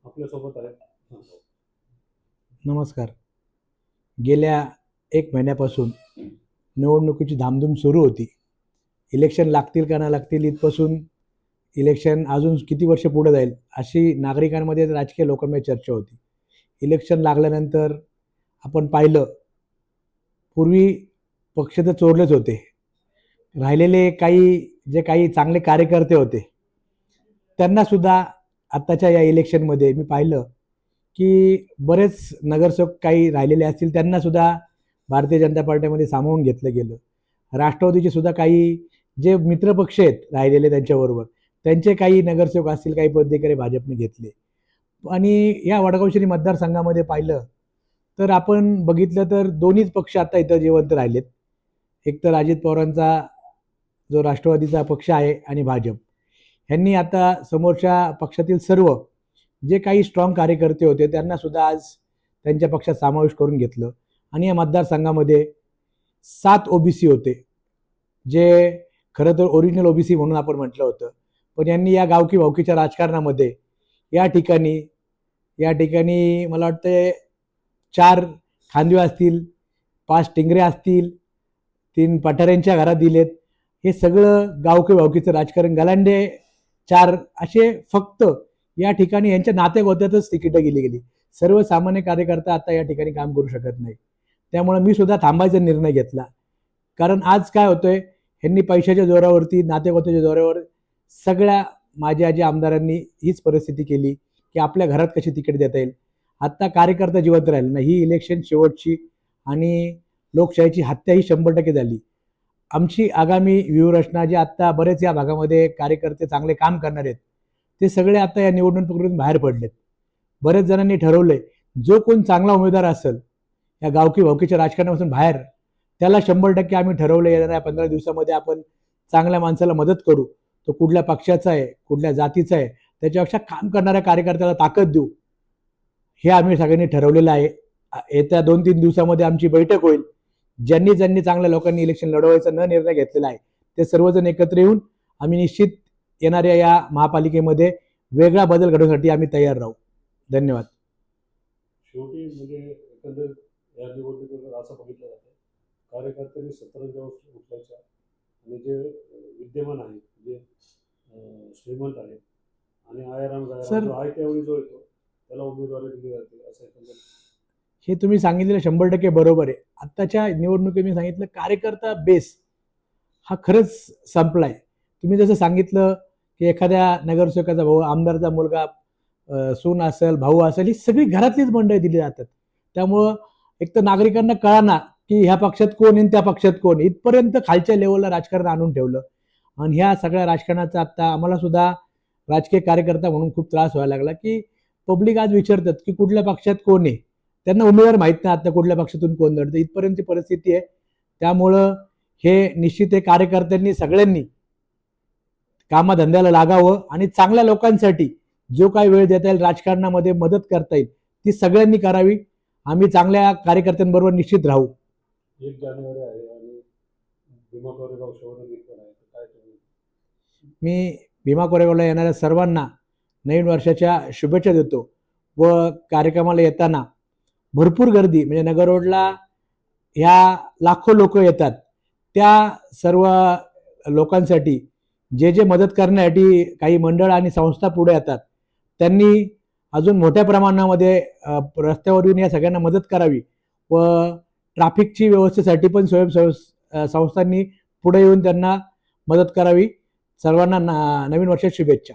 आपल्यासोबत आहेत. नमस्कार. गेल्या 1 महिन्यापासून निवडणुकीची धामधूम सुरू होती. इलेक्शन लागतील का ना लागतील इथपासून इलेक्शन अजून किती वर्ष पुढे जाईल अशी नागरिकांमध्ये राजकीय लोकांमध्ये चर्चा होती. इलेक्शन लागल्यानंतर आपण पाहिलं, पूर्वी पक्ष तर चोरलेच होते. राहिलेले काही चांगले कार्यकर्ते होते, त्यांनासुद्धा आत्ताच्या या इलेक्शनमध्ये मी पाहिलं की बरेच नगरसेवक काही राहिलेले असतील, त्यांनासुद्धा भारतीय जनता पार्टीमध्ये सामावून घेतलं गेलं. राष्ट्रवादीचे सुद्धा काही जे मित्रपक्ष आहेत राहिलेले त्यांच्याबरोबर, त्यांचे काही नगरसेवक असतील, काही पदाधिकारी भाजपने घेतले. आणि या वडगाव शहरी मतदारसंघामध्ये पाहिलं तर आपण बघितलं तर दोन्हीच पक्ष आता इथं जिवंत राहिलेत. एक तर अजित पवारांचा जो राष्ट्रवादीचा पक्ष आहे आणि भाजप यांनी आता समोरच्या पक्षातील सर्व जे काही स्ट्रॉंग कार्यकर्ते होते त्यांनासुद्धा आज त्यांच्या पक्षात समावेश करून घेतलं. आणि या मतदारसंघामध्ये 7 ओबीसी होते, जे खरं तर ओरिजिनल ओबीसी म्हणून आपण म्हटलं होतं. पण यांनी या गावकी भावकीच्या राजकारणामध्ये या ठिकाणी मला वाटतं 4 खांदवे असतील, 5 टिंगरे असतील, 3 पठाऱ्यांच्या घरात दिलेत. हे सगळं गावकी भावकीचं राजकारण, गलांडे 4 असे फक्त या ठिकाणी यांच्या नातेगोत्यातच तिकीटं गेली. सर्वसामान्य कार्यकर्ता आता या ठिकाणी काम करू शकत नाही. त्यामुळे मी सुद्धा थांबायचा निर्णय घेतला. कारण आज काय होतंय, ह्यांनी पैशाच्या जोरावरती, नातेगोत्याच्या जोरावर सगळ्या माझ्या आजी आमदारांनी हीच परिस्थिती केली की आपल्या घरात कशी तिकीट देता येईल. आत्ता कार्यकर्ता जिवंत राहिला नाही. ही इलेक्शन शेवटची आणि लोकशाहीची हत्या ही 100% झाली. आमची आगामी व्यूहरचना, जे आत्ता बरेच या भागामध्ये कार्यकर्ते चांगले काम करणार आहेत, ते सगळे आता या निवडणुकीतून बाहेर पडलेत. बरेच जणांनी ठरवलंय, जो कोण चांगला उमेदवार असेल या गावकी भावकीच्या राजकारणापासून बाहेर, त्याला 100% आम्ही ठरवलं येणाऱ्या 15 दिवसामध्ये आपण चांगल्या माणसाला मदत करू. तो कुठल्या पक्षाचा आहे, कुठल्या जातीचा आहे, त्याच्यापेक्षा काम करणाऱ्या कार्यकर्त्याला ताकद देऊ, हे आम्ही सगळ्यांनी ठरवलेलं आहे. येत्या 2-3 दिवसामध्ये आमची बैठक होईल. ज्यांनी चांगल्या लोकांनी इलेक्शन लढवायचा निर्णय घेतलेला आहे, ते सर्वजण एकत्र येऊन आम्ही निश्चित येणाऱ्या या महापालिकेमध्ये वेगळा बदल घडवण्यासाठी आम्ही तयार राहू. धन्यवाद. शेवटी म्हणजे एकंदर या निवडणुकीवर असं बघितलं जातं, कार्यकर्त्यांनी सतरंजा उचलायच्या आणि जे विद्यमान आहेत, जे श्रीमंत आहेत आणि आयाराम सर, आहे त्यावेळी जो येतो त्याला उमेदवारी दिली जाते, असं एकंदर. हे तुम्ही सांगितलेलं 100% बरोबर आहे. आत्ताच्या निवडणुकीत मी सांगितलं, कार्यकर्ता बेस हा खरंच संपलाय. तुम्ही जसं सांगितलं की एखाद्या नगरसेवकाचा भाऊ, आमदारचा मुलगा, सून असेल, भाऊ असेल, ही सगळी घरातलीच मंडळी दिली जातात. त्यामुळं एक तर नागरिकांना कळाना की ह्या पक्षात कोण आहे, त्या पक्षात कोण, इथपर्यंत खालच्या लेवलला राजकारण आणून ठेवलं. आणि ह्या सगळ्या राजकारणाचा आत्ता आम्हाला सुद्धा राजकीय कार्यकर्ता म्हणून खूप त्रास व्हायला लागला की पब्लिक आज विचारतात की कुठल्या पक्षात कोण आहे, त्यांना उमेदवार माहीत नाही आता कुठल्या पक्षातून कोण लढतं, इथपर्यंतची परिस्थिती आहे. त्यामुळं हे निश्चित कार्यकर्त्यांनी सगळ्यांनी कामाधंद्याला लागावं आणि चांगल्या लोकांसाठी जो काही वेळ देता येईल, राजकारणामध्ये मदत करता येईल, ती सगळ्यांनी करावी. आम्ही चांगल्या कार्यकर्त्यांबरोबर निश्चित राहू. 1 जानेवारी आहे आणि भीमा कोरेगाव शहर पण आहे, काय तुम्ही? मी भीमा कोरेगावला येणाऱ्या सर्वांना नवीन वर्षाच्या शुभेच्छा देतो. व कार्यक्रमाला येताना भरपूर गर्दी, म्हणजे नगर रोडला ह्या लाखो लोक येतात, त्या सर्व लोकांसाठी जे मदत करण्यासाठी काही मंडळ आणि संस्था पुढे येतात, त्यांनी अजून मोठ्या प्रमाणामध्ये रस्त्यावर येऊन या सगळ्यांना मदत करावी. व ट्रॅफिकची व्यवस्थेसाठी पण संस्थांनी पुढे येऊन त्यांना मदत करावी. सर्वांना नवीन वर्षात शुभेच्छा.